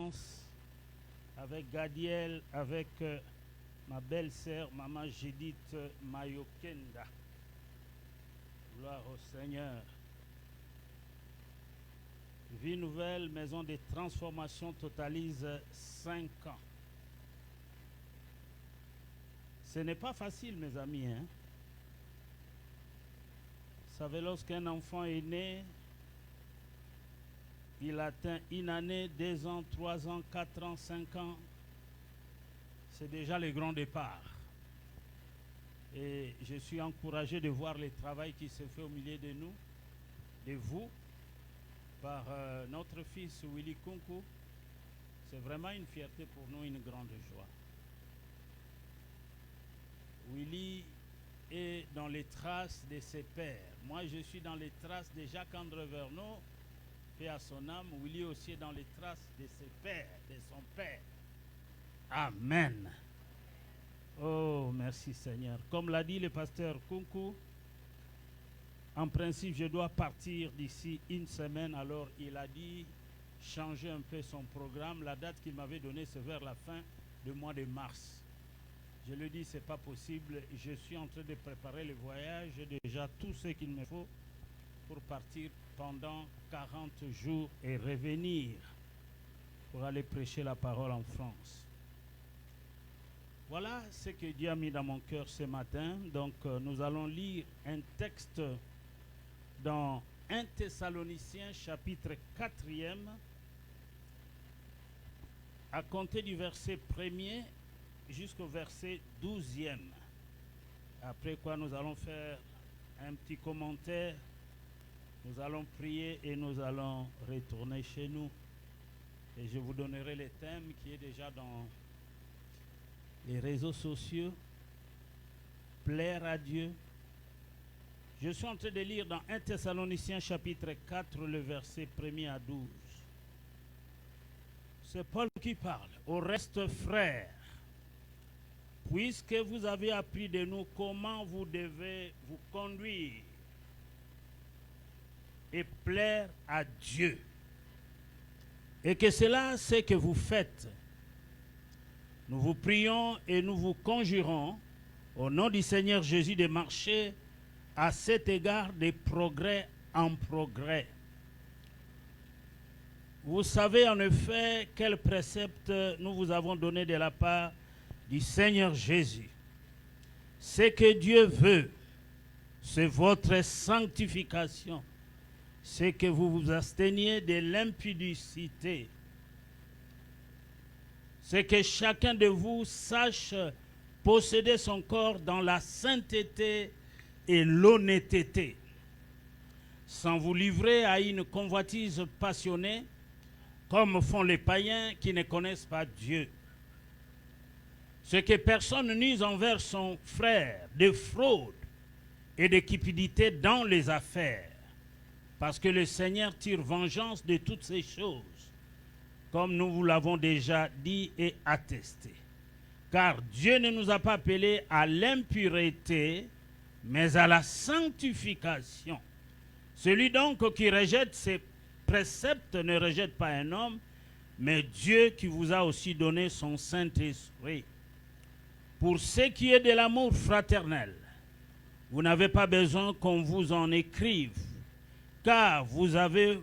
vacances avec Gadiel, avec ma belle-sœur, Maman Judith Mayokenda. Gloire au Seigneur. Vie Nouvelle, Maison des Transformations, totalise 5 ans. Ce n'est pas facile, mes amis. Vous savez, lorsqu'un enfant est né, il atteint 1 année, 2 ans, 3 ans, 4 ans, 5 ans. C'est déjà le grand départ. Et je suis encouragé de voir le travail qui se fait au milieu de nous, de vous, par notre fils Willy Kunku. C'est vraiment une fierté pour nous, une grande joie. Willy est dans les traces de ses pères. Moi, je suis dans les traces de Jacques-André Verneau, paix à son âme. Willy aussi est dans les traces de ses pères, de son père. Amen. Oh, merci Seigneur. Comme l'a dit le pasteur Kunku, en principe, je dois partir d'ici 1 semaine. Alors, il a dit changer un peu son programme. La date qu'il m'avait donnée, c'est vers la fin du mois de mars. Je lui dis, ce n'est pas possible. Je suis en train de préparer le voyage. J'ai déjà tout ce qu'il me faut pour partir pendant 40 jours et revenir pour aller prêcher la parole en France. Voilà ce que Dieu a mis dans mon cœur ce matin. Donc, nous allons lire un texte dans 1 Thessaloniciens chapitre 4e, à compter du verset 1er jusqu'au verset 12e. Après quoi, nous allons faire un petit commentaire, nous allons prier et nous allons retourner chez nous. Et je vous donnerai le thème qui est déjà dans les réseaux sociaux. Plaire à Dieu. Je suis en train de lire dans 1 Thessaloniciens chapitre 4, le verset 1er à 12. C'est Paul qui parle. Au reste, frères, puisque vous avez appris de nous comment vous devez vous conduire et plaire à Dieu, et que cela, c'est que vous faites, nous vous prions et nous vous conjurons, au nom du Seigneur Jésus, de marcher à cet égard de progrès en progrès. Vous savez en effet quel précepte nous vous avons donné de la part du Seigneur Jésus. Ce que Dieu veut, c'est votre sanctification. C'est que vous vous absteniez de l'impudicité. C'est que chacun de vous sache posséder son corps dans la sainteté et l'honnêteté, sans vous livrer à une convoitise passionnée, comme font les païens qui ne connaissent pas Dieu. Ce que personne n'use envers son frère de fraude et de cupidité dans les affaires, parce que le Seigneur tire vengeance de toutes ces choses, comme nous vous l'avons déjà dit et attesté. Car Dieu ne nous a pas appelés à l'impureté, mais à la sanctification. Celui donc qui rejette ses préceptes ne rejette pas un homme, mais Dieu qui vous a aussi donné son Saint-Esprit. Pour ce qui est de l'amour fraternel, vous n'avez pas besoin qu'on vous en écrive, car vous savez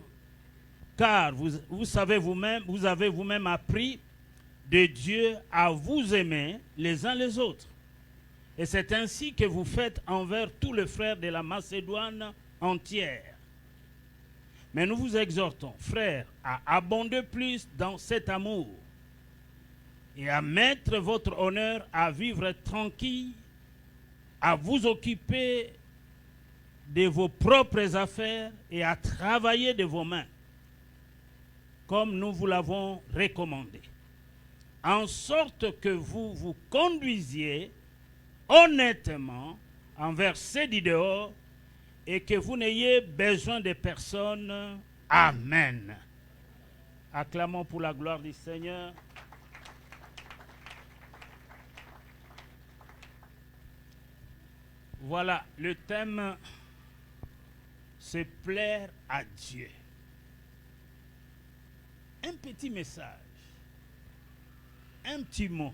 vous-même, vous avez vous-même appris de Dieu à vous aimer les uns les autres. Et c'est ainsi que vous faites envers tous les frères de la Macédoine entière. Mais nous vous exhortons, frères, à abonder plus dans cet amour et à mettre votre honneur à vivre tranquille, à vous occuper de vos propres affaires et à travailler de vos mains, comme nous vous l'avons recommandé, en sorte que vous vous conduisiez honnêtement envers ceux du dehors et que vous n'ayez besoin de personne. Amen. Acclamons pour la gloire du Seigneur. Voilà, le thème, c'est plaire à Dieu. Un petit message un petit mot.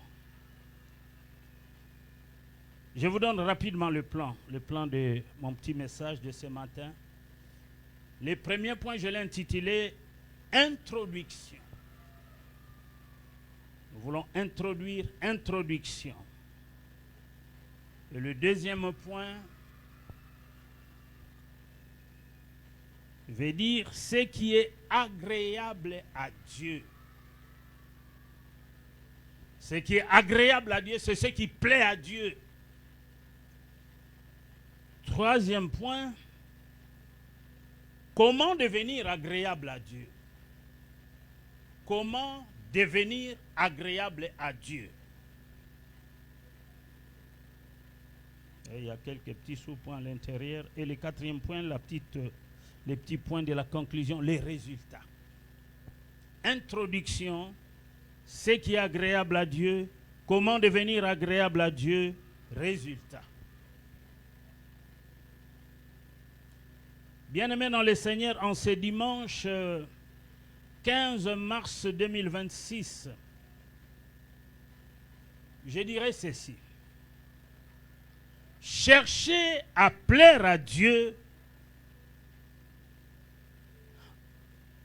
Je vous donne rapidement le plan de mon petit message de ce matin. Le premier point, je l'ai intitulé « Introduction ». Nous voulons introduire « Introduction ». Et le deuxième point veut dire ce qui est agréable à Dieu. Ce qui est agréable à Dieu, c'est ce qui plaît à Dieu. Troisième point, comment devenir agréable à Dieu? Comment devenir agréable à Dieu? Et il y a quelques petits sous-points à l'intérieur. Et le quatrième point, les petits points de la conclusion, les résultats. Introduction, ce qui est agréable à Dieu, comment devenir agréable à Dieu, résultats. Bien-aimés dans le Seigneur, en ce dimanche 15 mars 2026, je dirais ceci. Chercher à plaire à Dieu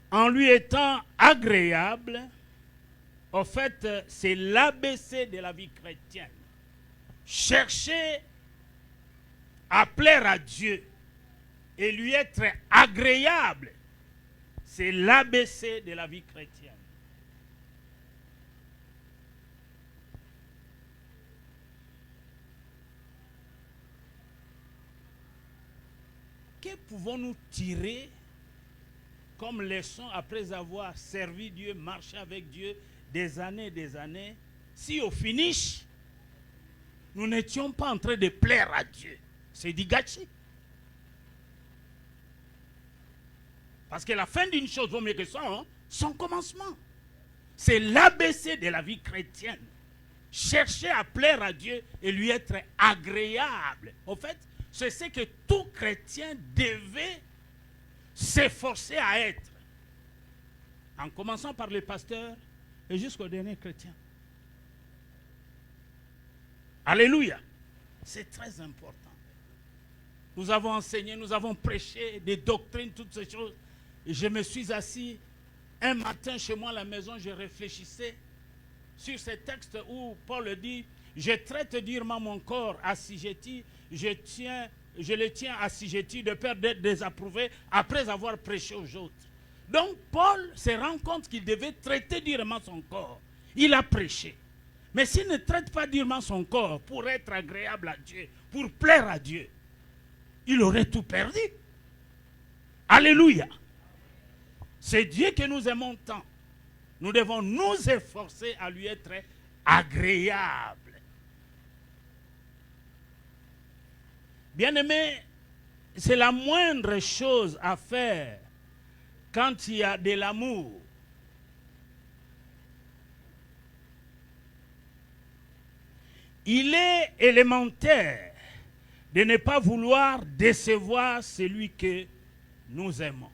en lui étant agréable, en fait, c'est l'ABC de la vie chrétienne. Chercher à plaire à Dieu et lui être agréable, c'est l'ABC de la vie chrétienne. Que pouvons-nous tirer comme leçon après avoir servi Dieu, marché avec Dieu des années, si au finish, nous n'étions pas en train de plaire à Dieu? C'est du gâchis. Parce que la fin d'une chose vaut mieux que son commencement. C'est l'ABC de la vie chrétienne. Chercher à plaire à Dieu et lui être agréable. En fait, c'est ce que tout chrétien devait s'efforcer à être. En commençant par les pasteurs et jusqu'au dernier chrétien. Alléluia. C'est très important. Nous avons enseigné, nous avons prêché des doctrines, toutes ces choses. Et je me suis assis un matin chez moi à la maison, je réfléchissais sur ces textes où Paul dit « Je traite durement mon corps assujetti, je le tiens assujetti de peur d'être désapprouvé après avoir prêché aux autres. » Donc Paul se rend compte qu'il devait traiter durement son corps. Il a prêché. Mais s'il ne traite pas durement son corps pour être agréable à Dieu, pour plaire à Dieu, il aurait tout perdu. Alléluia. C'est Dieu que nous aimons tant. Nous devons nous efforcer à lui être agréable. Bien-aimé, c'est la moindre chose à faire quand il y a de l'amour. Il est élémentaire de ne pas vouloir décevoir celui que nous aimons.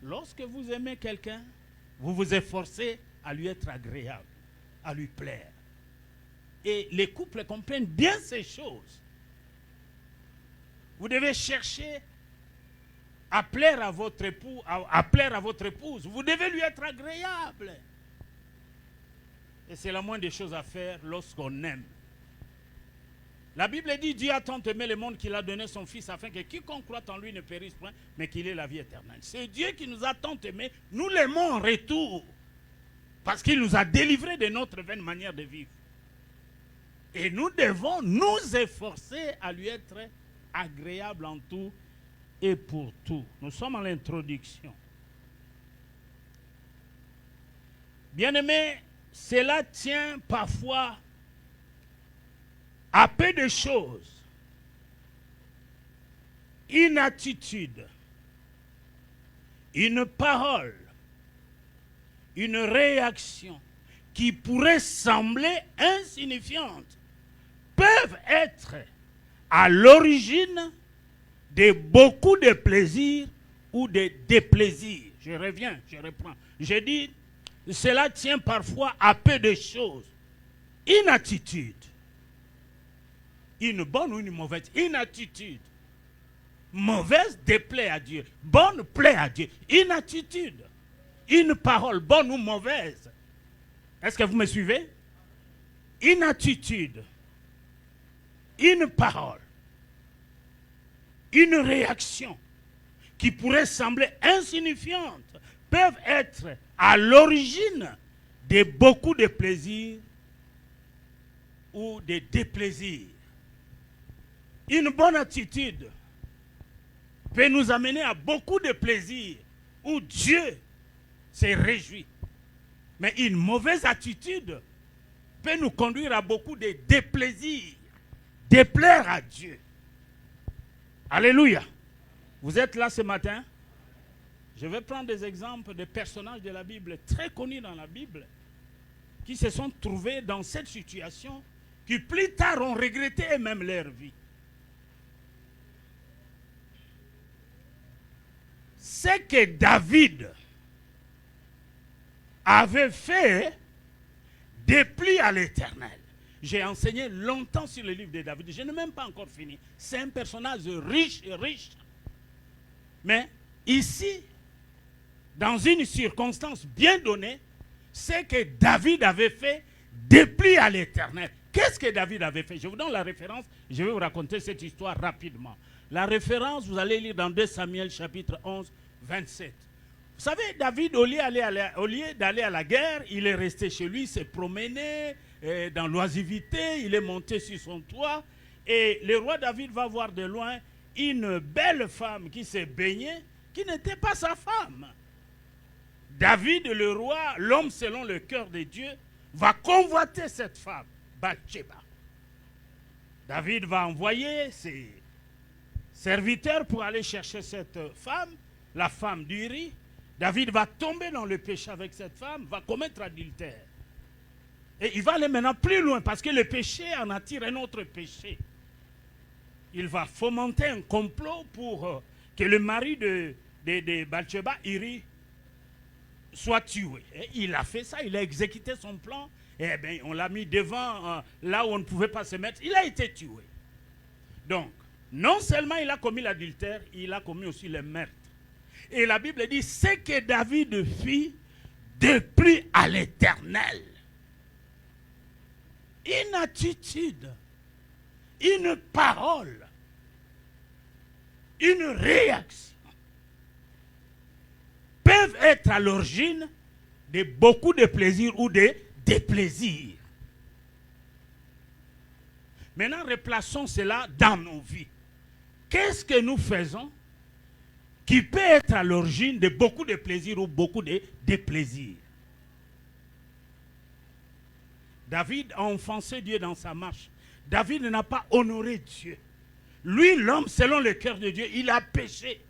Lorsque vous aimez quelqu'un, vous vous efforcez à lui être agréable, à lui plaire. Et les couples comprennent bien ces choses. Vous devez chercher à plaire à votre époux, à plaire à votre épouse. Vous devez lui être agréable. Et c'est la moindre des choses à faire lorsqu'on aime. La Bible dit, Dieu a tant aimé le monde qu'il a donné son Fils afin que quiconque croit en lui ne périsse point, mais qu'il ait la vie éternelle. C'est Dieu qui nous a tant aimés, nous l'aimons en retour. Parce qu'il nous a délivrés de notre vaine manière de vivre. Et nous devons nous efforcer à lui être agréable en tout et pour tout. Nous sommes à l'introduction. Bien-aimés, cela tient parfois à peu de choses. Une attitude, une parole, une réaction qui pourrait sembler insignifiante peuvent être à l'origine de beaucoup de plaisirs ou de déplaisirs. Je reprends. Je dis, cela tient parfois à peu de choses. Une attitude. Une bonne ou une mauvaise. Une attitude. Mauvaise déplaît à Dieu. Bonne plaît à Dieu. Une attitude. Une parole, bonne ou mauvaise. Est-ce que vous me suivez? Une attitude. Une parole. Une réaction qui pourrait sembler insignifiante peuvent être à l'origine de beaucoup de plaisirs ou de déplaisirs. Une bonne attitude peut nous amener à beaucoup de plaisirs où Dieu se réjouit. Mais une mauvaise attitude peut nous conduire à beaucoup de déplaisirs, déplaire à Dieu. Alléluia. Vous êtes là ce matin? Je vais prendre des exemples de personnages de la Bible, très connus dans la Bible, qui se sont trouvés dans cette situation, qui plus tard ont regretté eux-mêmes leur vie. Ce que David avait fait déplie à l'Éternel. J'ai enseigné longtemps sur le livre de David. Je n'ai même pas encore fini. C'est un personnage riche et riche. Mais ici, dans une circonstance bien donnée, ce que David avait fait déplie à l'Éternel. Qu'est-ce que David avait fait? Je vous donne la référence. Je vais vous raconter cette histoire rapidement. La référence, vous allez lire dans 2 Samuel chapitre 11, 27. Vous savez, David, au lieu d'aller à la guerre, il est resté chez lui, s'est promené dans l'oisiveté, il est monté sur son toit. Et le roi David va voir de loin une belle femme qui s'est baignée, qui n'était pas sa femme. David, le roi, l'homme selon le cœur de Dieu, va convoiter cette femme, Bathsheba. David va envoyer ses serviteurs pour aller chercher cette femme, la femme d'Uri. David va tomber dans le péché avec cette femme, va commettre adultère. Et il va aller maintenant plus loin parce que le péché en attire un autre péché. Il va fomenter un complot pour que le mari de Bathsheba, Uri, soit tué. Et il a fait ça, il a exécuté son plan. Et bien, on l'a mis devant là où on ne pouvait pas se mettre. Il a été tué. Donc, non seulement il a commis l'adultère, il a commis aussi le meurtre. Et la Bible dit, ce que David fit déplie à l'Éternel. Une attitude, une parole, une réaction peuvent être à l'origine de beaucoup de plaisirs ou de déplaisirs. Maintenant, replaçons cela dans nos vies. Qu'est-ce que nous faisons qui peut être à l'origine de beaucoup de plaisirs ou beaucoup de déplaisirs? David a offensé Dieu dans sa marche. David n'a pas honoré Dieu. Lui, l'homme, selon le cœur de Dieu, il a péché.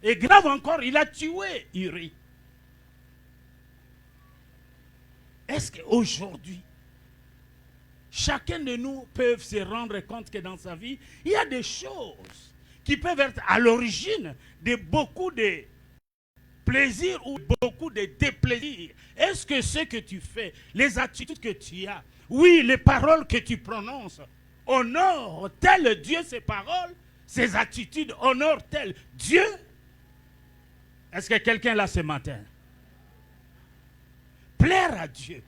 Et grave encore, il a tué Uri. Est-ce qu'aujourd'hui, chacun de nous peut se rendre compte que dans sa vie, il y a des choses qui peuvent être à l'origine de beaucoup de plaisirs ou beaucoup de déplaisirs? Est-ce que ce que tu fais, les attitudes que tu as, oui, les paroles que tu prononces, honorent-elles Dieu, ces paroles, ces attitudes, honorent-elles Dieu? Est-ce que quelqu'un là ce matin? Plaire à Dieu.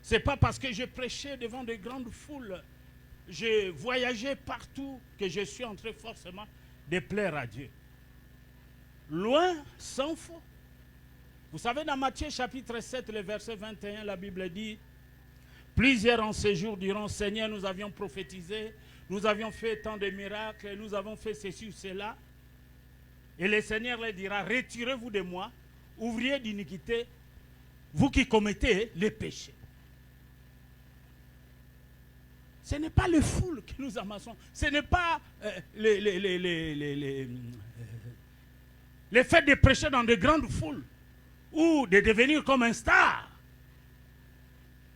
Ce n'est pas parce que je prêchais devant de grandes foules, je voyageais partout, que je suis en train forcément de plaire à Dieu. Loin s'en faut. Vous savez, dans Matthieu chapitre 7, le verset 21, la Bible dit, plusieurs en ces jours diront, Seigneur, nous avions prophétisé, nous avions fait tant de miracles, nous avons fait ceci ou cela. Et le Seigneur leur dira, retirez-vous de moi, ouvriers d'iniquité, vous qui commettez les péchés. Ce n'est pas les foules que nous amassons, ce n'est pas le fait de prêcher dans de grandes foules ou de devenir comme un star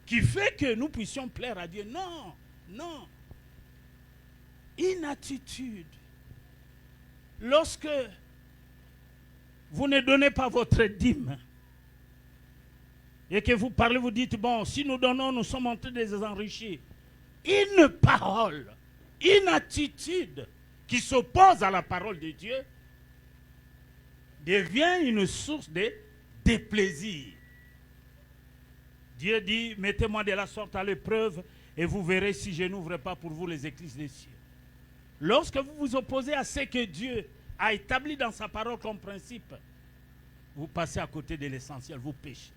qui fait que nous puissions plaire à Dieu. Non, non. Une attitude. Lorsque vous ne donnez pas votre dîme, et que vous parlez, vous dites, bon, si nous donnons, nous sommes en train de les enrichir. Une parole, une attitude qui s'oppose à la parole de Dieu devient une source de déplaisir. Dieu dit, mettez-moi de la sorte à l'épreuve et vous verrez si je n'ouvre pas pour vous les écluses des cieux. Lorsque vous vous opposez à ce que Dieu a établi dans sa parole comme principe, vous passez à côté de l'essentiel, vous péchez.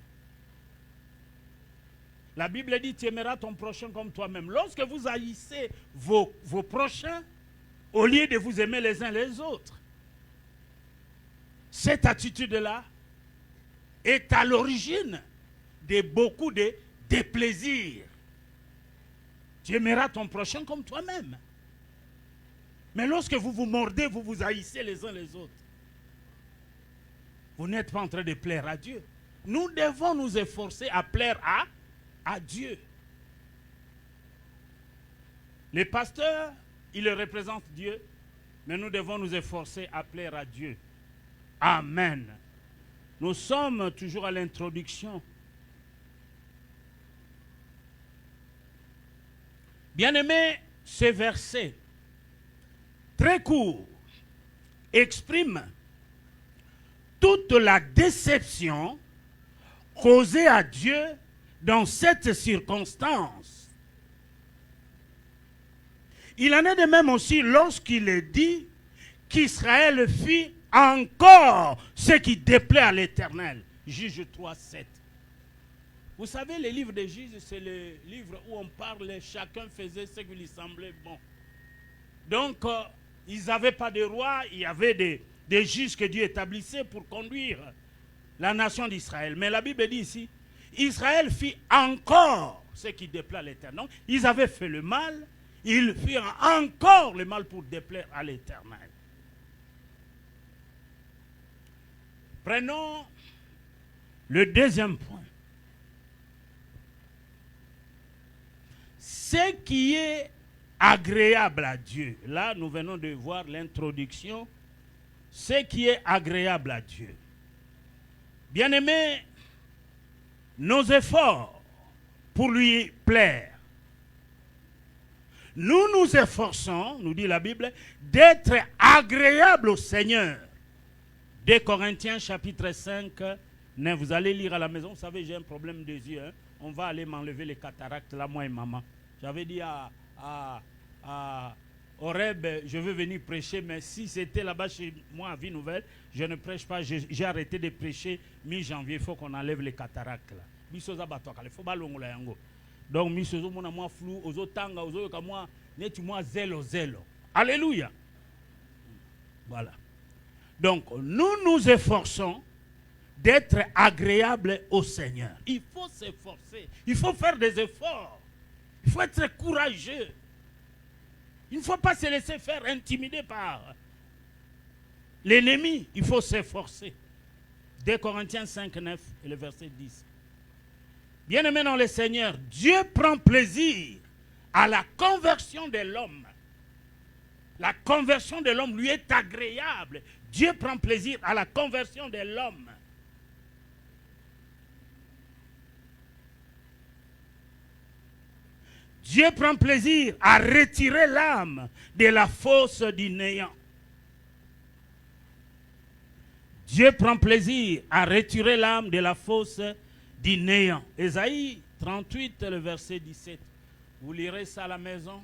La Bible dit, tu aimeras ton prochain comme toi-même. Lorsque vous haïssez vos prochains, au lieu de vous aimer les uns les autres, cette attitude-là est à l'origine de beaucoup de déplaisirs. Tu aimeras ton prochain comme toi-même. Mais lorsque vous vous mordez, vous vous haïssez les uns les autres, vous n'êtes pas en train de plaire à Dieu. Nous devons nous efforcer à plaire à Dieu. Les pasteurs, ils représentent Dieu, mais nous devons nous efforcer à plaire à Dieu. Amen. Nous sommes toujours à l'introduction. Bien-aimés, ce verset, très court, exprime toute la déception causée à Dieu dans cette circonstance. Il en est de même aussi lorsqu'il est dit qu'Israël fit encore ce qui déplaît à l'Éternel. Juge 3, 7. Vous savez, le livre de Juge, c'est le livre où on parle, chacun faisait ce qui lui semblait bon. Donc, ils n'avaient pas de roi, il y avait des juges que Dieu établissait pour conduire la nation d'Israël. Mais la Bible dit ici, Israël fit encore ce qui déplaît à l'Éternel. Donc, ils avaient fait le mal, ils firent encore le mal pour déplaire à l'Éternel. Prenons le deuxième point. Ce qui est agréable à Dieu. Là, nous venons de voir l'introduction. Ce qui est agréable à Dieu. Bien-aimés, nos efforts pour lui plaire. Nous nous efforçons, nous dit la Bible, d'être agréables au Seigneur. 2 Corinthiens chapitre 5, 9. Vous allez lire à la maison. Vous savez, j'ai un problème des yeux. Hein. On va aller m'enlever les cataractes, là, moi et maman. J'avais dit à Horeb, je veux venir prêcher, mais si c'était là-bas chez moi à Vie Nouvelle, je ne prêche pas. J'ai arrêté de prêcher mi-janvier. Il faut qu'on enlève les cataractes là. Donc, misozo mona moi flou, ozo tanga, ozo yoka moi, neti moi zélo. Alléluia. Voilà. Donc, nous nous efforçons d'être agréables au Seigneur. Il faut s'efforcer. Il faut faire des efforts. Il faut être courageux. Il ne faut pas se laisser faire intimider par l'ennemi. Il faut s'efforcer. 2 Corinthiens 5, 9 et le verset 10. Bien-aimés dans le Seigneur, Dieu prend plaisir à la conversion de l'homme. La conversion de l'homme lui est agréable. Dieu prend plaisir à la conversion de l'homme. Dieu prend plaisir à retirer l'âme de la fosse du néant. Dieu prend plaisir à retirer l'âme de la fosse du néant. Ésaïe 38, le verset 17. Vous lirez ça à la maison.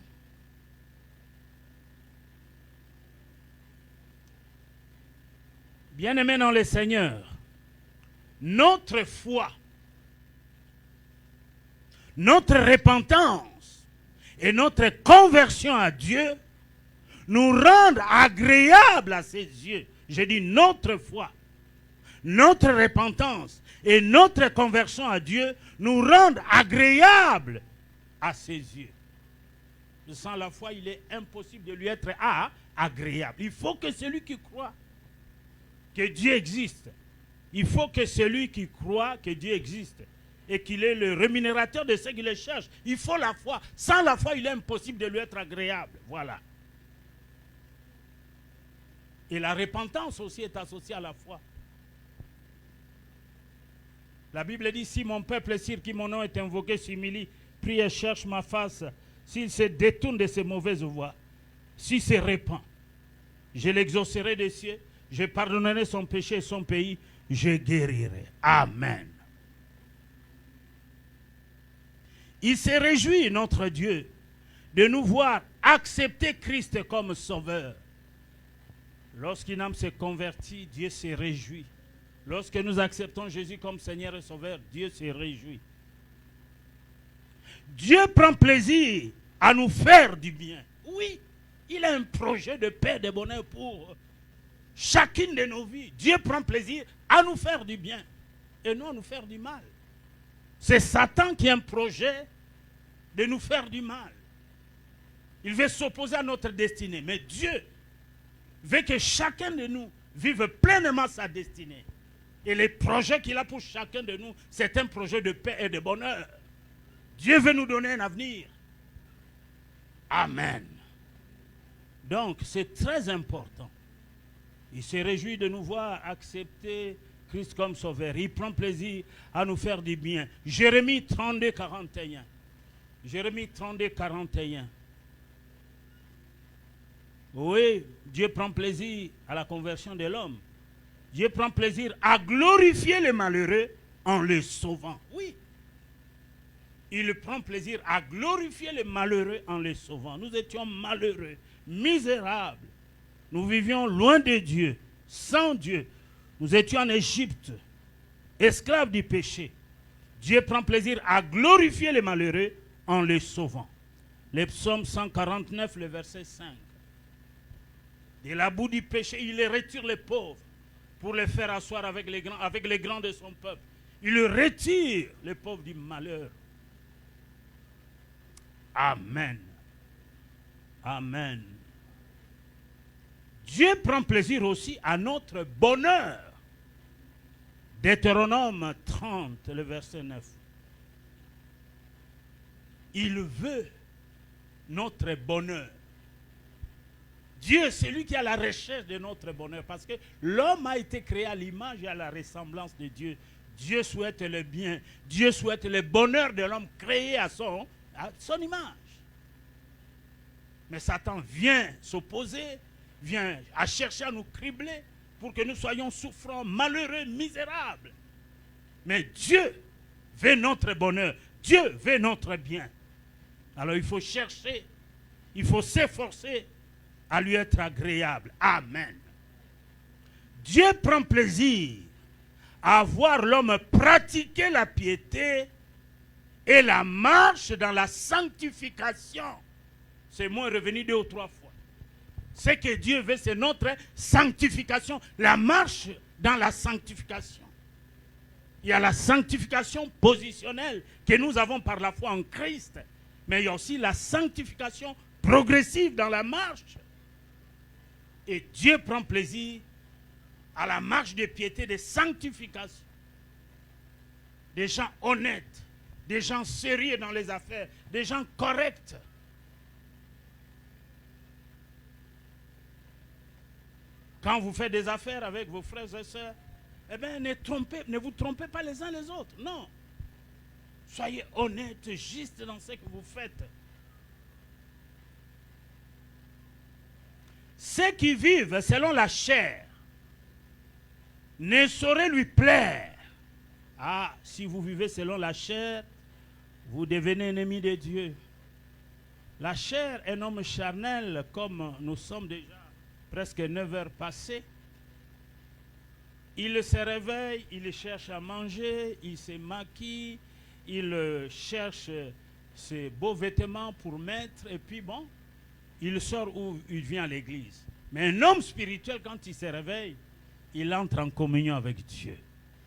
Bien-aimés dans le Seigneur, notre foi, notre repentance et notre conversion à Dieu nous rendent agréables à ses yeux. Je dis notre foi, notre repentance et notre conversion à Dieu nous rendent agréables à ses yeux. Sans la foi, il est impossible de lui être agréable. Il faut que celui qui croit que Dieu existe, il faut que celui qui croit que Dieu existe et qu'il est le rémunérateur de ceux qui le cherchent, il faut la foi. Sans la foi, il est impossible de lui être agréable. Voilà. Et la repentance aussi est associée à la foi. La Bible dit, si mon peuple, sur qui mon nom est invoqué, s'humilie, prie et cherche ma face, s'il se détourne de ses mauvaises voies, s'il se répand, je l'exaucerai des cieux, je pardonnerai son péché et son pays, je guérirai. Amen. Il se réjouit, notre Dieu, de nous voir accepter Christ comme sauveur. Lorsqu'une âme se convertit, Dieu se réjouit. Lorsque nous acceptons Jésus comme Seigneur et Sauveur, Dieu se réjouit. Dieu prend plaisir à nous faire du bien. Oui, il a un projet de paix, de bonheur pour chacune de nos vies. Dieu prend plaisir à nous faire du bien et non à nous faire du mal. C'est Satan qui a un projet de nous faire du mal. Il veut s'opposer à notre destinée. Mais Dieu veut que chacun de nous vive pleinement sa destinée. Et les projets qu'il a pour chacun de nous, c'est un projet de paix et de bonheur. Dieu veut nous donner un avenir. Amen. Donc, c'est très important. Il se réjouit de nous voir accepter Christ comme sauveur. Il prend plaisir à nous faire du bien. Jérémie 32, 41. Jérémie 32, 41. Oui, Dieu prend plaisir à la conversion de l'homme. Dieu prend plaisir à glorifier les malheureux en les sauvant. Oui. Il prend plaisir à glorifier les malheureux en les sauvant. Nous étions malheureux, misérables. Nous vivions loin de Dieu, sans Dieu. Nous étions en Égypte, esclaves du péché. Dieu prend plaisir à glorifier les malheureux en les sauvant. Le psaume 149, le verset 5. De la boue du péché, il retire les pauvres pour les faire asseoir avec les grands de son peuple. Il retire les pauvres du malheur. Amen. Amen. Dieu prend plaisir aussi à notre bonheur. Deutéronome 30, le verset 9. Il veut notre bonheur. Dieu, c'est lui qui a la recherche de notre bonheur. Parce que l'homme a été créé à l'image et à la ressemblance de Dieu. Dieu souhaite le bien. Dieu souhaite le bonheur de l'homme créé à son image. Mais Satan vient s'opposer, vient à chercher à nous cribler pour que nous soyons souffrants, malheureux, misérables. Mais Dieu veut notre bonheur. Dieu veut notre bien. Alors il faut chercher, il faut s'efforcer à lui être agréable. Amen. Dieu prend plaisir à voir l'homme pratiquer la piété et la marche dans la sanctification. Ce mot est revenu 2 ou 3 fois. Ce que Dieu veut, c'est notre sanctification, la marche dans la sanctification. Il y a la sanctification positionnelle que nous avons par la foi en Christ, mais il y a aussi la sanctification progressive dans la marche. Et Dieu prend plaisir à la marche de piété, de sanctification. Des gens honnêtes, des gens sérieux dans les affaires, des gens corrects. Quand vous faites des affaires avec vos frères et sœurs, eh bien, ne vous trompez pas les uns les autres. Non. Soyez honnêtes, justes dans ce que vous faites. Ceux qui vivent selon la chair ne sauraient lui plaire. Ah, si vous vivez selon la chair, vous devenez ennemis de Dieu. La chair est un homme charnel, comme nous sommes déjà presque 9 heures passées. Il se réveille, il cherche à manger, il se maquille, il cherche ses beaux vêtements pour mettre, et puis bon, il sort ou il vient à l'église. Mais un homme spirituel, quand il se réveille, il entre en communion avec Dieu.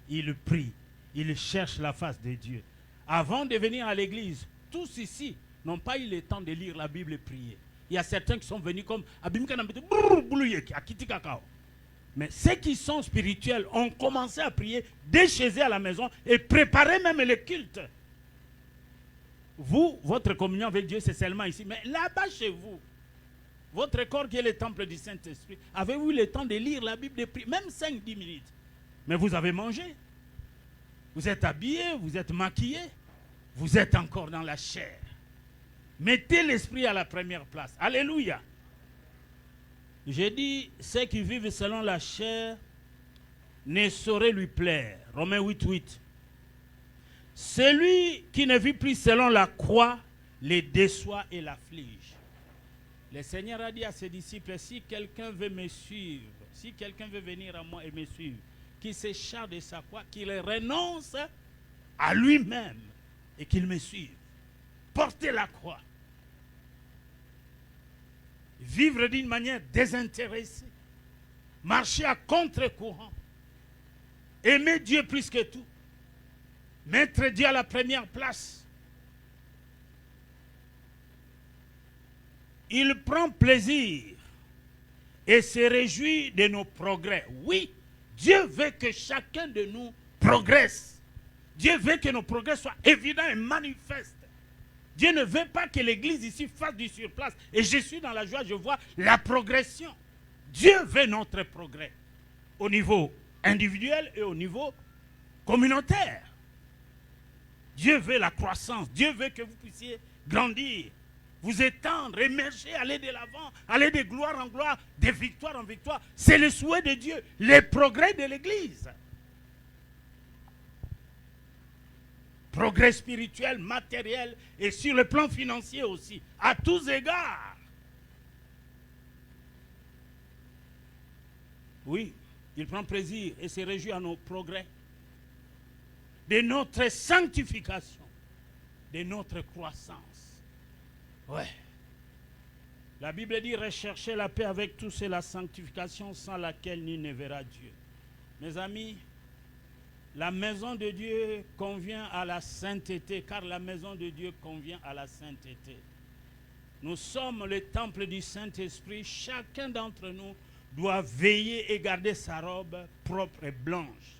Il prie, il cherche la face de Dieu. Avant de venir à l'église, tous ici n'ont pas eu le temps de lire la Bible et prier. Il y a certains qui sont venus comme mais ceux qui sont spirituels ont commencé à prier dès chez eux à la maison et préparer même le culte. Vous, votre communion avec Dieu, c'est seulement ici. Mais là-bas chez vous, votre corps qui est le temple du Saint-Esprit, avez-vous le temps de lire la Bible, de prier, même 5-10 minutes? Mais vous avez mangé. Vous êtes habillé, vous êtes maquillé, vous êtes encore dans la chair. Mettez l'esprit à la première place. Alléluia. J'ai dit, ceux qui vivent selon la chair ne sauraient lui plaire. Romains 8:8. Celui qui ne vit plus selon la croix les déçoit et l'afflige. Le Seigneur a dit à ses disciples, si quelqu'un veut me suivre, si quelqu'un veut venir à moi et me suivre, qu'il s'écharpe de sa croix, qu'il renonce à lui-même et qu'il me suive. Portez la croix. Vivre d'une manière désintéressée. Marcher à contre-courant. Aimer Dieu plus que tout. Mettre Dieu à la première place. Il prend plaisir et se réjouit de nos progrès. Oui, Dieu veut que chacun de nous progresse. Dieu veut que nos progrès soient évidents et manifestes. Dieu ne veut pas que l'église ici fasse du surplace. Et je suis dans la joie, je vois la progression. Dieu veut notre progrès au niveau individuel et au niveau communautaire. Dieu veut la croissance. Dieu veut que vous puissiez grandir, vous étendre, émerger, aller de l'avant, aller de gloire en gloire, de victoire en victoire. C'est le souhait de Dieu, les progrès de l'église. Progrès spirituel, matériel et sur le plan financier aussi, à tous égards. Oui, il prend plaisir et se réjouit à nos progrès, de notre sanctification, de notre croissance. Ouais. La Bible dit rechercher la paix avec tous et la sanctification sans laquelle nul ne verra Dieu. Mes amis, la maison de Dieu convient à la sainteté, car la maison de Dieu convient à la sainteté. Nous sommes le temple du Saint-Esprit. Chacun d'entre nous doit veiller et garder sa robe propre et blanche.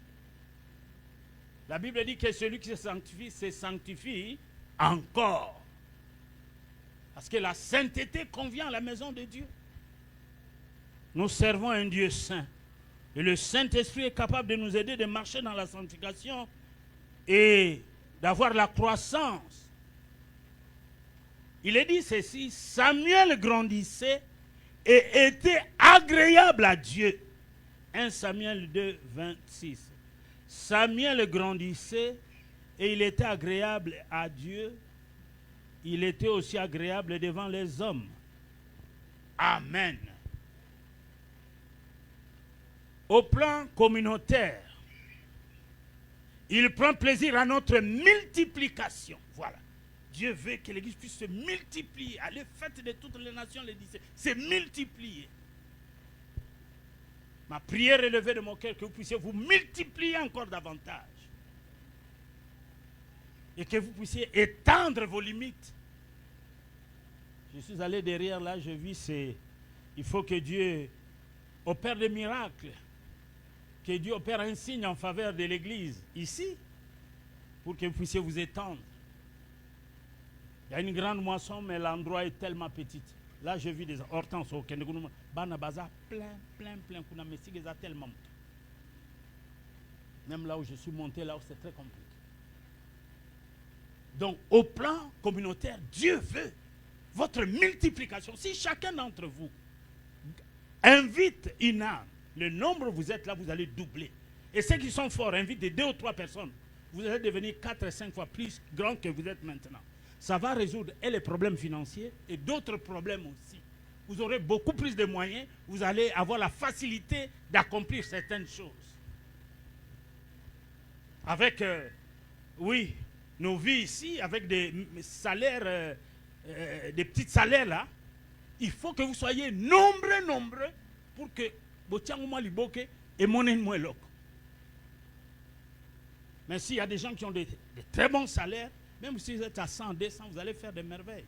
La Bible dit que celui qui se sanctifie encore. Parce que la sainteté convient à la maison de Dieu. Nous servons un Dieu saint. Et le Saint-Esprit est capable de nous aider de marcher dans la sanctification et d'avoir la croissance. Il est dit ceci, Samuel grandissait et était agréable à Dieu. 1 Samuel 2, 26. Samuel grandissait et il était agréable à Dieu. Il était aussi agréable devant les hommes. Amen. Au plan communautaire, il prend plaisir à notre multiplication. Voilà. Dieu veut que l'Église puisse se multiplier. Aller fête de toutes les nations, les disciples, se multiplier. Ma prière est levée de mon cœur que vous puissiez vous multiplier encore davantage. Et que vous puissiez étendre vos limites. Je suis allé derrière là, je vis, il faut que Dieu opère des miracles. Que Dieu opère un signe en faveur de l'Église, ici, pour que vous puissiez vous étendre. Il y a une grande moisson, mais l'endroit est tellement petit. Là, je vis des hortenses au Kenegounouma. Banabaza, plein. Tellement. Même là où je suis monté, là où c'est très compliqué. Donc, au plan communautaire, Dieu veut votre multiplication. Si chacun d'entre vous invite une âme, le nombre vous êtes là, vous allez doubler. Et ceux qui sont forts invitent de 2 ou 3 personnes. Vous allez devenir 4 et 5 fois plus grand que vous êtes maintenant. Ça va résoudre et les problèmes financiers et d'autres problèmes aussi. Vous aurez beaucoup plus de moyens. Vous allez avoir la facilité d'accomplir certaines choses. Avec, nos vies ici, avec des salaires, des petits salaires là, il faut que vous soyez nombreux pour que et mais s'il y a des gens qui ont de très bons salaires, même si vous êtes à 100, 200, vous allez faire des merveilles.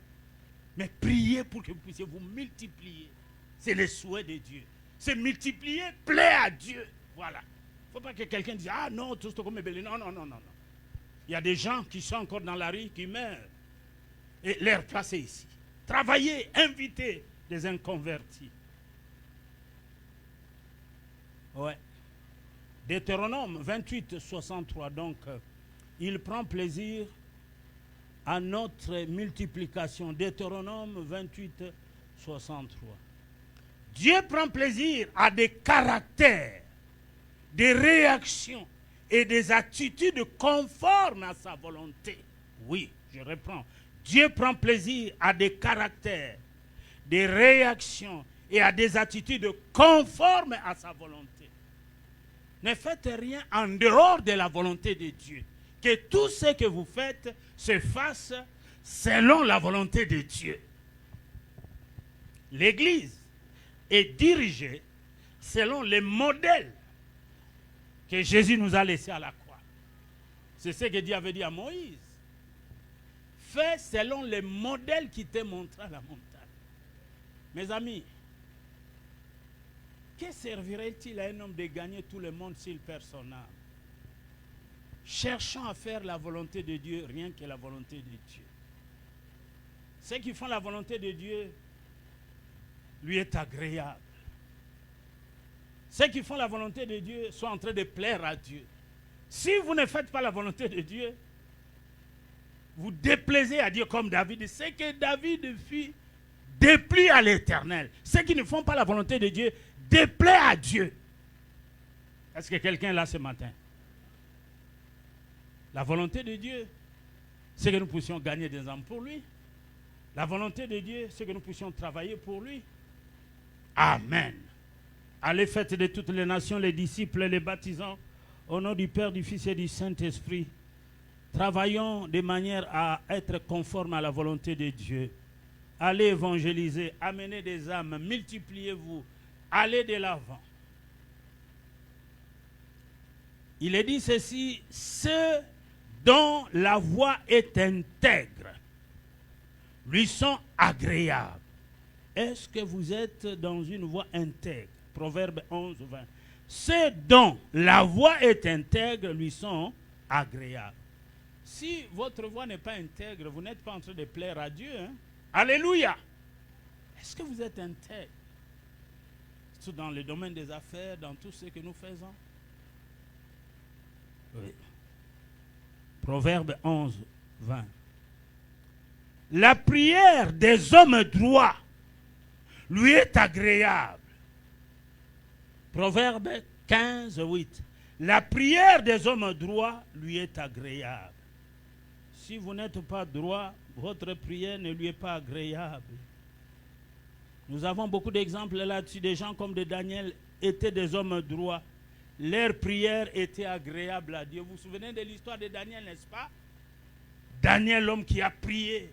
Mais priez pour que vous puissiez vous multiplier. C'est le souhait de Dieu. Se multiplier plaît à Dieu. Voilà. Il ne faut pas que quelqu'un dise, ah non, tout ce qu'on me belé. Non. Il y a des gens qui sont encore dans la rue, qui meurent. Et les replacer ici. Travailler, inviter des inconvertis. Ouais. Deutéronome 28, 63. Donc, il prend plaisir à notre multiplication. Deutéronome 28, 63. Dieu prend plaisir à des caractères, des réactions et des attitudes conformes à sa volonté. Oui, je reprends. Dieu prend plaisir à des caractères, des réactions et à des attitudes conformes à sa volonté. Ne faites rien en dehors de la volonté de Dieu. Que tout ce que vous faites se fasse selon la volonté de Dieu. L'Église est dirigée selon les modèles que Jésus nous a laissés à la croix. C'est ce que Dieu avait dit à Moïse. Fais selon les modèles qui t'est montré à la montagne. Mes amis, que servirait-il à un homme de gagner tout le monde s'il perd son âme? Cherchons à faire la volonté de Dieu, rien que la volonté de Dieu. Ceux qui font la volonté de Dieu, lui est agréable. Ceux qui font la volonté de Dieu sont en train de plaire à Dieu. Si vous ne faites pas la volonté de Dieu, vous déplaisez à Dieu comme David. Ce que David fit déplie à l'Éternel. Ceux qui ne font pas la volonté de Dieu déplaît à Dieu. Est-ce que quelqu'un est là ce matin? La volonté de Dieu, c'est que nous puissions gagner des âmes pour lui. La volonté de Dieu, c'est que nous puissions travailler pour lui. Amen. Allez, faites de toutes les nations les disciples et les baptisants au nom du Père, du Fils et du Saint-Esprit. Travaillons de manière à être conformes à la volonté de Dieu. Allez évangéliser, amenez des âmes, multipliez-vous, allez de l'avant. Il est dit ceci, ceux dont la voix est intègre lui sont agréables. Est-ce que vous êtes dans une voie intègre? Proverbe 11, 20. Ceux dont la voix est intègre lui sont agréables. Si votre voix n'est pas intègre, vous n'êtes pas en train de plaire à Dieu. Hein? Alléluia! Est-ce que vous êtes intègre? Surtout dans le domaine des affaires, dans tout ce que nous faisons. Oui. Proverbe 11, 20. La prière des hommes droits lui est agréable. Proverbe 15, 8. La prière des hommes droits lui est agréable. Si vous n'êtes pas droit, votre prière ne lui est pas agréable. Nous avons beaucoup d'exemples là-dessus. Des gens comme de Daniel étaient des hommes droits. Leur prière était agréable à Dieu. Vous vous souvenez de l'histoire de Daniel, n'est-ce pas? Daniel, l'homme qui a prié.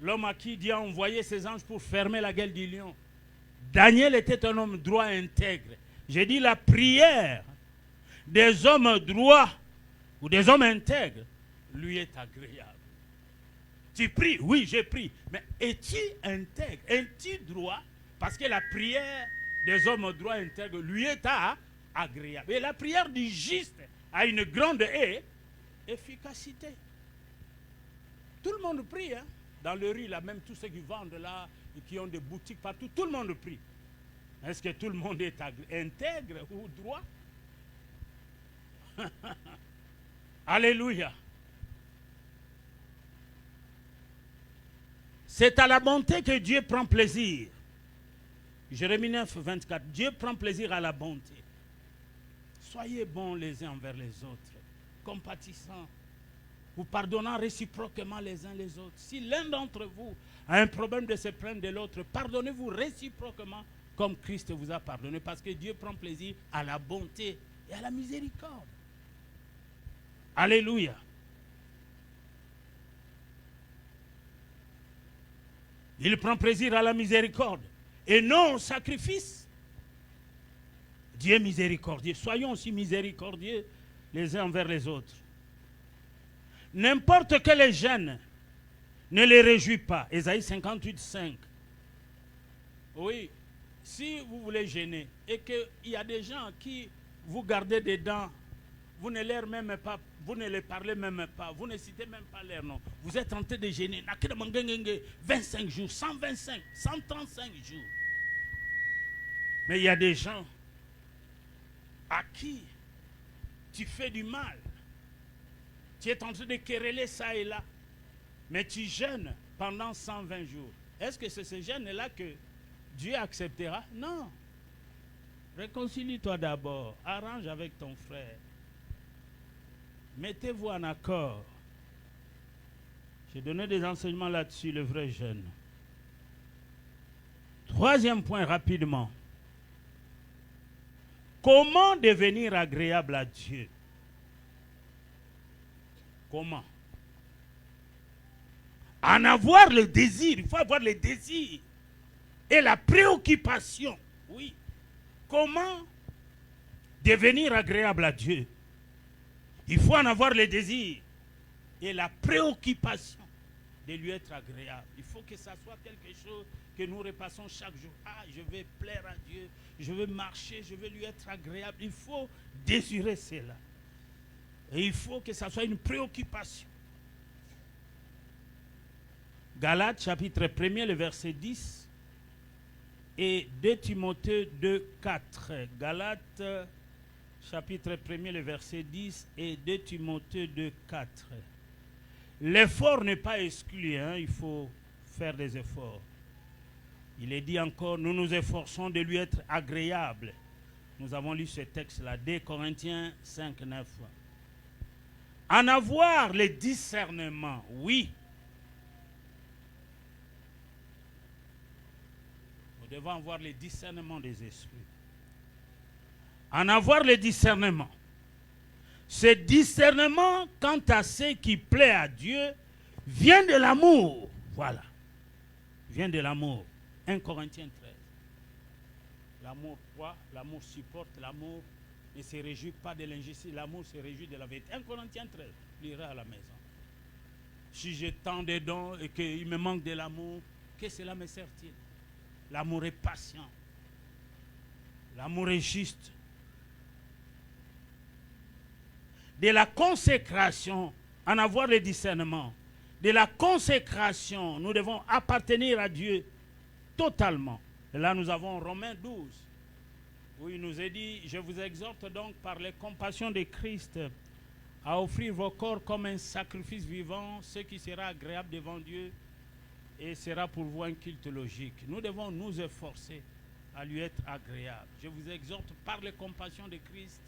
L'homme à qui Dieu a envoyé ses anges pour fermer la gueule du lion. Daniel était un homme droit intègre. J'ai dit la prière des hommes droits ou des hommes intègres lui est agréable. Tu pries? Oui, j'ai pris. Mais es-tu intègre? Es-tu droit? Parce que la prière des hommes droits intègres lui est agréable. Et la prière du juste a une grande efficacité. Tout le monde prie. Hein? Dans le rue, là, même tous ceux qui vendent là, et qui ont des boutiques partout, tout le monde prie. Est-ce que tout le monde est intègre ou droit? Alléluia. C'est à la bonté que Dieu prend plaisir. Jérémie 9, 24. Dieu prend plaisir à la bonté. Soyez bons les uns envers les autres, compatissants, vous pardonnant réciproquement les uns les autres. Si l'un d'entre vous a un problème de se plaindre de l'autre, pardonnez-vous réciproquement comme Christ vous a pardonné, parce que Dieu prend plaisir à la bonté et à la miséricorde. Alléluia. Il prend plaisir à la miséricorde et non au sacrifice. Dieu est miséricordieux. Soyons aussi miséricordieux les uns envers les autres. N'importe quel gêne ne les réjouit pas. Ésaïe 58, 5. Oui, si vous voulez gêner et qu'il y a des gens qui vous gardez des dents, vous ne leur même pas, vous ne les parlez même pas, vous ne citez même pas leur nom. Vous êtes en train de gêner. 25 jours, 125, 135 jours. Mais il y a des gens à qui tu fais du mal. Tu es en train de quereller ça et là. Mais tu jeûnes pendant 120 jours. Est-ce que c'est ce jeûne-là que Dieu acceptera? Non. Réconcilie-toi d'abord. Arrange avec ton frère. Mettez-vous en accord. J'ai donné des enseignements là-dessus, le vrai jeûne. Troisième point, rapidement. Comment devenir agréable à Dieu? Comment? En avoir le désir. Il faut avoir le désir. Et la préoccupation. Oui. Comment devenir agréable à Dieu? Il faut en avoir le désir. Et la préoccupation de lui être agréable. Il faut que ça soit quelque chose que nous repassons chaque jour. Ah, je vais plaire à Dieu. Je veux marcher. Je veux lui être agréable. Il faut désirer cela. Et il faut que ça soit une préoccupation. Galates chapitre 1er, le verset 10 et 2 Timothée 2, 4. Galates chapitre 1er, le verset 10 et 2 Timothée 2, 4. L'effort n'est pas exclu, hein, il faut faire des efforts. Il est dit encore, nous nous efforçons de lui être agréable. Nous avons lu ce texte-là, 2 Corinthiens 5, 9. En avoir le discernement, oui. Nous devons avoir le discernement des esprits. En avoir le discernement. Ce discernement, quant à ce qui plaît à Dieu, vient de l'amour. Voilà. Vient de l'amour. 1 Corinthiens 13. L'amour croit, l'amour supporte, l'amour ne se réjouit pas de l'injustice, l'amour se réjouit de la vérité. 1 Corinthiens 13, lira à la maison. Si j'ai tant de dons et qu'il me manque de l'amour, que cela me sert-il? L'amour est patient. L'amour est juste. De la consécration, en avoir le discernement. De la consécration, nous devons appartenir à Dieu totalement. Et là, nous avons Romains 12. Où il nous est dit, je vous exhorte donc par les compassions de Christ à offrir vos corps comme un sacrifice vivant, ce qui sera agréable devant Dieu et sera pour vous un culte logique. Nous devons nous efforcer à lui être agréable. Je vous exhorte par les compassions de Christ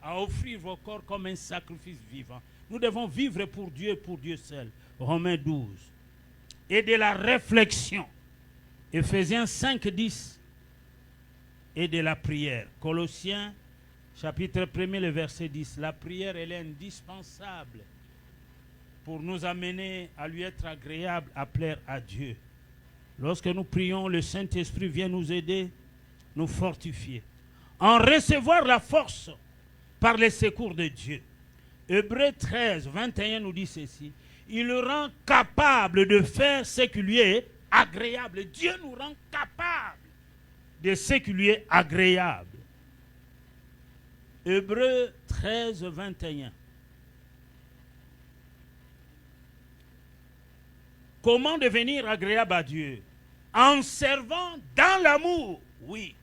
à offrir vos corps comme un sacrifice vivant. Nous devons vivre pour Dieu et pour Dieu seul. Romains 12. Et de la réflexion. Éphésiens 5, 10. Et de la prière. Colossiens, chapitre 1er, le verset 10. La prière, elle est indispensable pour nous amener à lui être agréable, à plaire à Dieu. Lorsque nous prions, le Saint-Esprit vient nous aider, nous fortifier. En recevoir la force par les secours de Dieu. Hébreux 13, 21 nous dit ceci. Il le rend capable de faire ce qui lui est agréable. Dieu nous rend capable de ce qui lui est agréable. Hébreux 13, 21. Comment devenir agréable à Dieu? En servant dans l'amour. Oui,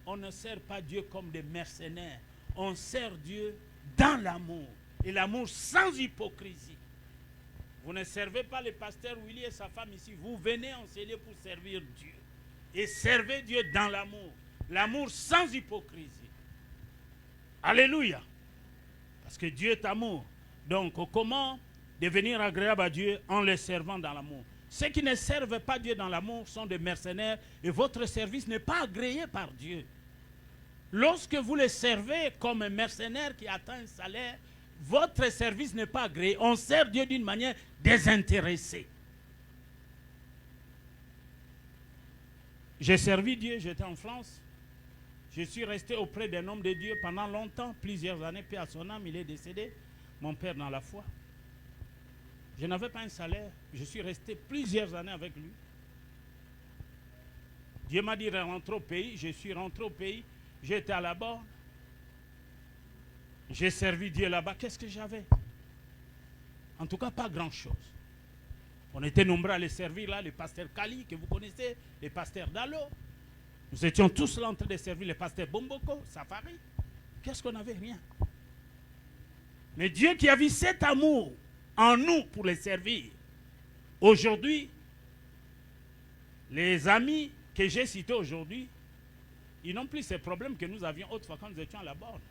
on ne sert pas Dieu comme des mercenaires. On sert Dieu dans l'amour. Et l'amour sans hypocrisie. Vous ne servez pas le pasteur Willy et sa femme ici. Vous venez enseigner pour servir Dieu. Et servez Dieu dans l'amour. L'amour sans hypocrisie. Alléluia. Parce que Dieu est amour. Donc, comment devenir agréable à Dieu en le servant dans l'amour? Ceux qui ne servent pas Dieu dans l'amour sont des mercenaires et votre service n'est pas agréé par Dieu. Lorsque vous le servez comme un mercenaire qui atteint un salaire, votre service n'est pas agréé. On sert Dieu d'une manière désintéressée. J'ai servi Dieu, j'étais en France. Je suis resté auprès d'un homme de Dieu pendant longtemps, plusieurs années, puis à son âme, il est décédé. Mon père dans la foi. Je n'avais pas un salaire. Je suis resté plusieurs années avec lui. Dieu m'a dit de rentrer au pays. Je suis rentré au pays. J'étais à la borne. J'ai servi Dieu là-bas. Qu'est-ce que j'avais? En tout cas, pas grand-chose. On était nombreux à les servir là. Le pasteur Kali, que vous connaissez. Le pasteur Dalo. Nous étions tous là en train de servir le pasteur Bomboko, Safari. Qu'est-ce qu'on avait? Rien. Mais Dieu qui a vu cet amour en nous pour les servir, aujourd'hui, les amis que j'ai cités aujourd'hui, ils n'ont plus ces problèmes que nous avions autrefois quand nous étions à la borne.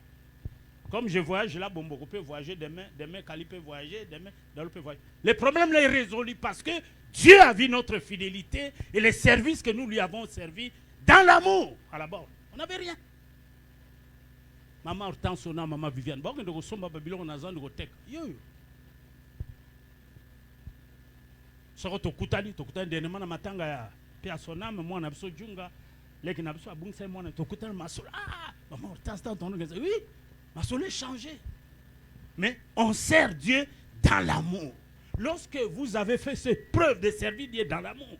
Comme je voyage là, Bomboko peut voyager, demain Kali peut voyager, demain Dalo peut voyager. Les problèmes là, ils résolus parce que Dieu a vu notre fidélité et les services que nous lui avons servis dans l'amour à la borne. On n'avait rien. Maman Hortense, maman Viviane, bon, on a somba Babylone, on a zan de tek. Yo. Soko tokutani denema na matanga ya pia soname mwana biso junga leki na biso abungisa mwana tokutani masolo. Ah, maman Hortense t'as entendu? Oui, masolo est changé. Mais on sert Dieu dans l'amour. Lorsque vous avez fait cette preuve de servir Dieu dans l'amour,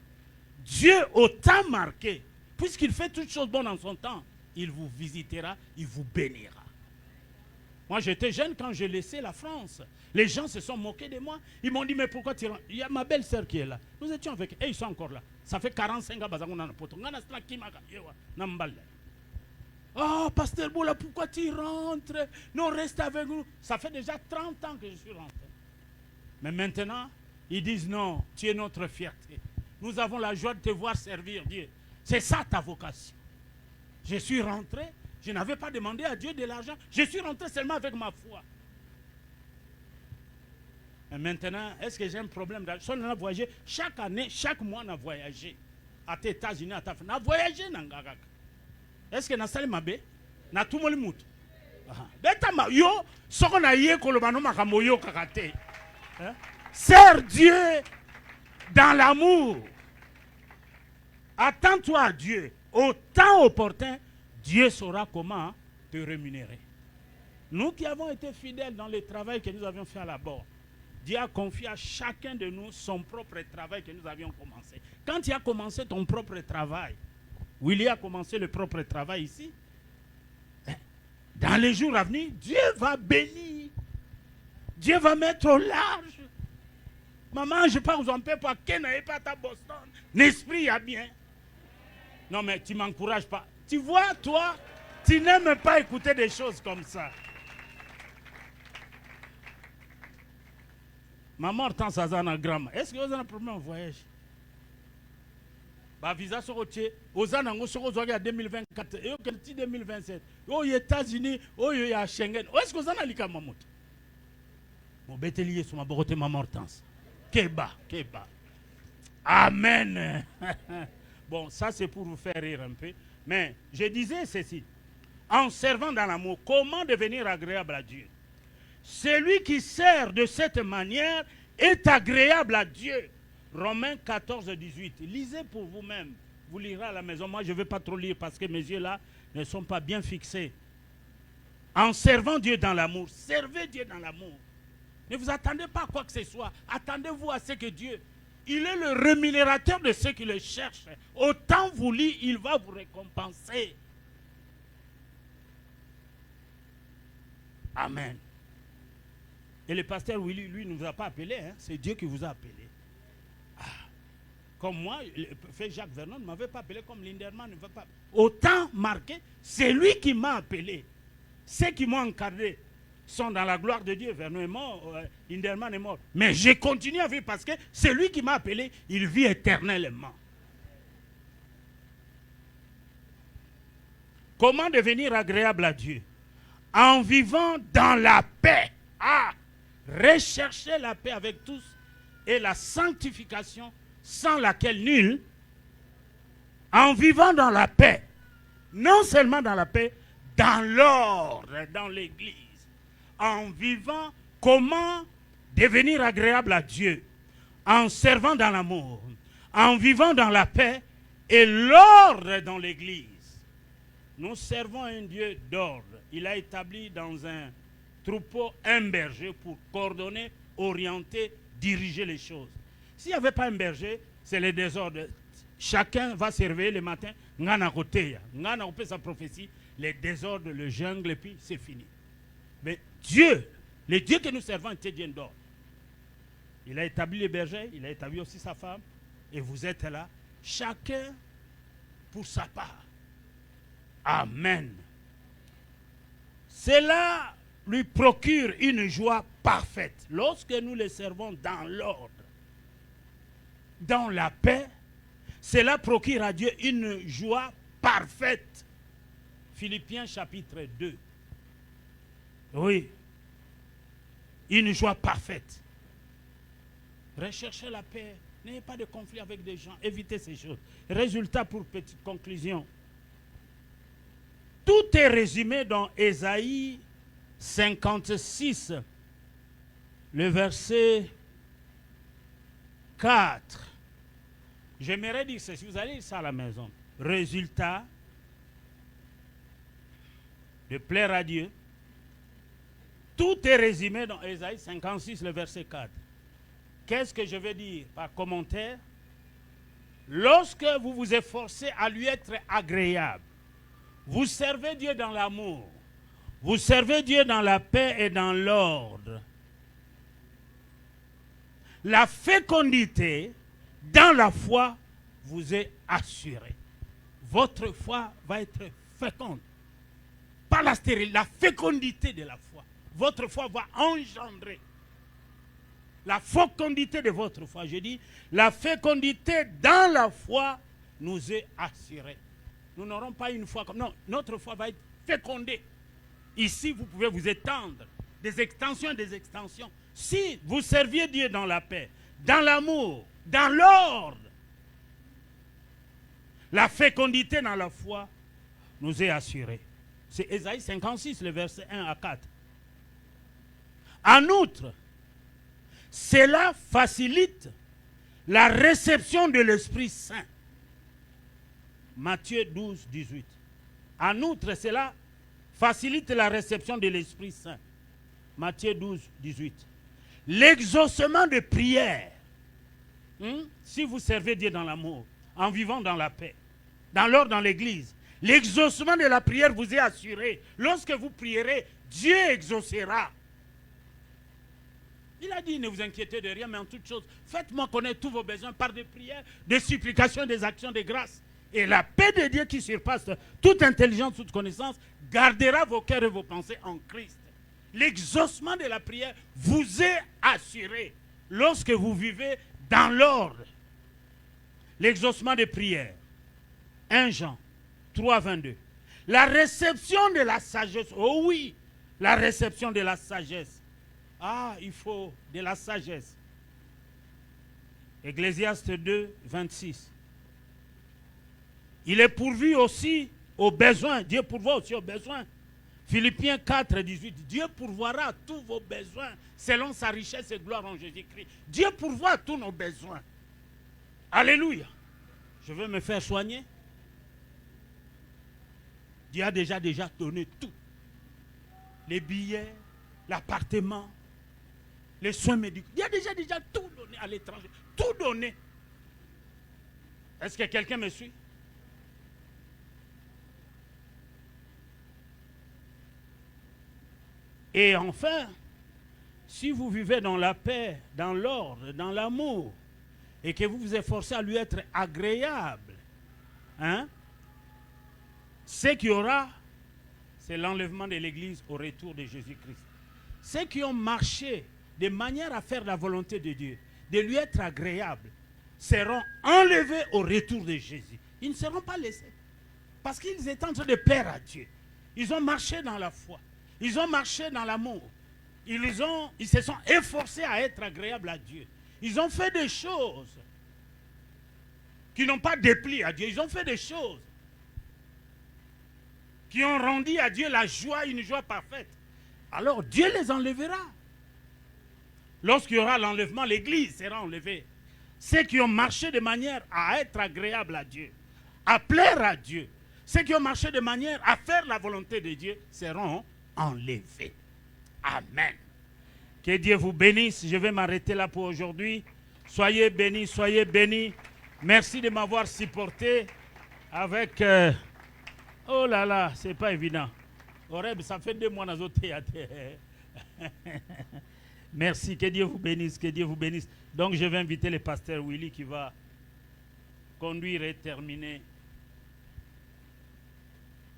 Dieu au temps marqué, puisqu'il fait toutes choses bonnes en son temps, il vous visitera, il vous bénira. Moi, j'étais jeune quand j'ai laissé la France. Les gens se sont moqués de moi. Ils m'ont dit, mais pourquoi tu rentres? Il y a ma belle-sœur qui est là. Nous étions avec eux, et ils sont encore là. Ça fait 45 ans que oh, Pasteur Boula, pourquoi tu rentres? Non, reste avec nous. Ça fait déjà 30 ans que je suis rentré. Mais maintenant, ils disent, non, tu es notre fierté. Nous avons la joie de te voir servir Dieu. C'est ça ta vocation. Je suis rentré, je n'avais pas demandé à Dieu de l'argent. Je suis rentré seulement avec ma foi. Et maintenant, est-ce que j'ai un problème d'argent? On a voyagé chaque année, chaque mois, on a voyagé. À tes États-Unis, à ta femme. On a voyagé dans Gagak. Est-ce que na sali mabe? Na tout le monde. Yo, ce qu'on a yé kolobano makamoyo kakate. Sers Dieu dans l'amour. Attends-toi à Dieu. Au temps opportun, Dieu saura comment te rémunérer. Nous qui avons été fidèles dans le travail que nous avions fait à la borne, Dieu a confié à chacun de nous son propre travail que nous avions commencé. Quand tu as commencé ton propre travail, Willy a commencé le propre travail ici, dans les jours à venir, Dieu va bénir. Dieu va mettre au large. Maman, je pars en paix pour qu'il n'ait pas ta Boston. L'esprit a bien. Non, mais tu ne m'encourages pas. Tu vois, toi, tu n'aimes pas écouter des choses comme ça. Maman, tant ça en gramme. Est-ce que vous avez un problème en voyage? Bah, visa sur le pied. Aux années, sur le 2024. Et au 2027. Aux États-Unis, aux Schengen. Est-ce que vous avez un lika mamout? Mon bételier sur ma borote, maman Hortense. Keba. Amen. Bon, ça c'est pour vous faire rire un peu. Mais je disais ceci. En servant dans l'amour, comment devenir agréable à Dieu? Celui qui sert de cette manière est agréable à Dieu. Romains 14, 18. Lisez pour vous-même. Vous lirez à la maison. Moi, je ne vais pas trop lire parce que mes yeux là ne sont pas bien fixés. En servant Dieu dans l'amour, servez Dieu dans l'amour. Ne vous attendez pas à quoi que ce soit. Attendez-vous à ce que Dieu, il est le rémunérateur de ceux qui le cherchent. Autant voulu, il va vous récompenser. Amen. Et le pasteur Willy, lui, ne nous a pas appelés. Hein? C'est Dieu qui vous a appelé. Ah. Comme moi, le frère Jacques Vernon ne m'avait pas appelé, comme Linderman ne veut pas. Autant marqué, c'est lui qui m'a appelé. Ceux qui m'ont encadré sont dans la gloire de Dieu. Vernon est mort, Linderman est mort. Mais j'ai continué à vivre parce que c'est lui qui m'a appelé, il vit éternellement. Comment devenir agréable à Dieu? En vivant dans la paix. Ah! Recherchez la paix avec tous et la sanctification sans laquelle nul, en vivant dans la paix, non seulement dans la paix, dans l'ordre, dans l'église, en vivant, comment devenir agréable à Dieu, en servant dans l'amour, en vivant dans la paix et l'ordre dans l'église. Nous servons un Dieu d'ordre. Il a établi dans un troupeau un berger pour coordonner, orienter, diriger les choses. S'il n'y avait pas un berger, c'est le désordre. Chacun va se réveiller le matin, ngana côté, ngana opé sa prophétie, les désordres, le jungle, et puis c'est fini. Mais Dieu, le Dieu que nous servons, était Dieu d'ordre. Il a établi les bergers, il a établi aussi sa femme, et vous êtes là, chacun pour sa part. Amen. C'est là lui procure une joie parfaite. Lorsque nous les servons dans l'ordre, dans la paix, cela procure à Dieu une joie parfaite. Philippiens chapitre 2. Oui. Une joie parfaite. Recherchez la paix. N'ayez pas de conflit avec des gens. Évitez ces choses. Résultat pour petite conclusion. Tout est résumé dans Ésaïe 56, le verset 4. J'aimerais dire ceci, vous allez lire ça à la maison. Résultat de plaire à Dieu. Tout est résumé dans Ésaïe 56, le verset 4. Qu'est-ce que je vais dire par commentaire? Lorsque vous vous efforcez à lui être agréable, vous servez Dieu dans l'amour, vous servez Dieu dans la paix et dans l'ordre. La fécondité dans la foi vous est assurée. Votre foi va être féconde. Pas la stérilité, la fécondité de la foi. Votre foi va engendrer la fécondité de votre foi. Je dis, la fécondité dans la foi nous est assurée. Nous n'aurons pas une foi comme... Non, notre foi va être fécondée. Ici, vous pouvez vous étendre. Des extensions et des extensions. Si vous serviez Dieu dans la paix, dans l'amour, dans l'ordre, la fécondité dans la foi nous est assurée. C'est Ésaïe 56, le verset 1 à 4. En outre, cela facilite la réception de l'Esprit Saint. Matthieu 12, 18. En outre, cela facilite la réception de l'Esprit Saint. Matthieu 12, 18. L'exaucement de prière. Si vous servez Dieu dans l'amour, en vivant dans la paix, dans l'ordre dans l'église, l'exaucement de la prière vous est assuré. Lorsque vous prierez, Dieu exaucera. Il a dit, ne vous inquiétez de rien, mais en toute chose, faites-moi connaître tous vos besoins par des prières, des supplications, des actions de grâce. Et la paix de Dieu qui surpasse toute intelligence, toute connaissance, gardera vos cœurs et vos pensées en Christ. L'exaucement de la prière vous est assuré lorsque vous vivez dans l'ordre. L'exaucement de prière. 1 Jean 3, 22. La réception de la sagesse. Oh oui, la réception de la sagesse. Ah, il faut de la sagesse. Ecclésiaste 2, 26. Il est pourvu aussi aux besoins. Dieu pourvoit aussi aux besoins. Philippiens 4, 18. Dieu pourvoira à tous vos besoins selon sa richesse et gloire en Jésus-Christ. Dieu pourvoit à tous nos besoins. Alléluia. Je veux me faire soigner. Dieu a déjà donné tout. Les billets, l'appartement, les soins médicaux. Dieu a déjà tout donné à l'étranger. Tout donné. Est-ce que quelqu'un me suit? Et enfin, si vous vivez dans la paix, dans l'ordre, dans l'amour, et que vous vous efforcez à lui être agréable, ce qu'il y aura, c'est l'enlèvement de l'Église au retour de Jésus-Christ. Ceux qui ont marché de manière à faire la volonté de Dieu, de lui être agréable, seront enlevés au retour de Jésus. Ils ne seront pas laissés. Parce qu'ils étaient en train de plaire à Dieu. Ils ont marché dans la foi. Ils ont marché dans l'amour. Ils se sont efforcés à être agréables à Dieu. Ils ont fait des choses qui n'ont pas déplu à Dieu. Ils ont fait des choses qui ont rendu à Dieu la joie, une joie parfaite. Alors Dieu les enlèvera. Lorsqu'il y aura l'enlèvement, l'Église sera enlevée. Ceux qui ont marché de manière à être agréables à Dieu, à plaire à Dieu, ceux qui ont marché de manière à faire la volonté de Dieu seront enlevés. Amen. Que Dieu vous bénisse. Je vais m'arrêter là pour aujourd'hui. Soyez bénis, soyez bénis. Merci de m'avoir supporté avec... oh là là, c'est pas évident. Oreb, ça fait 2 mois dans notre théâtre. Merci, que Dieu vous bénisse, que Dieu vous bénisse. Donc je vais inviter le pasteur Willy qui va conduire et terminer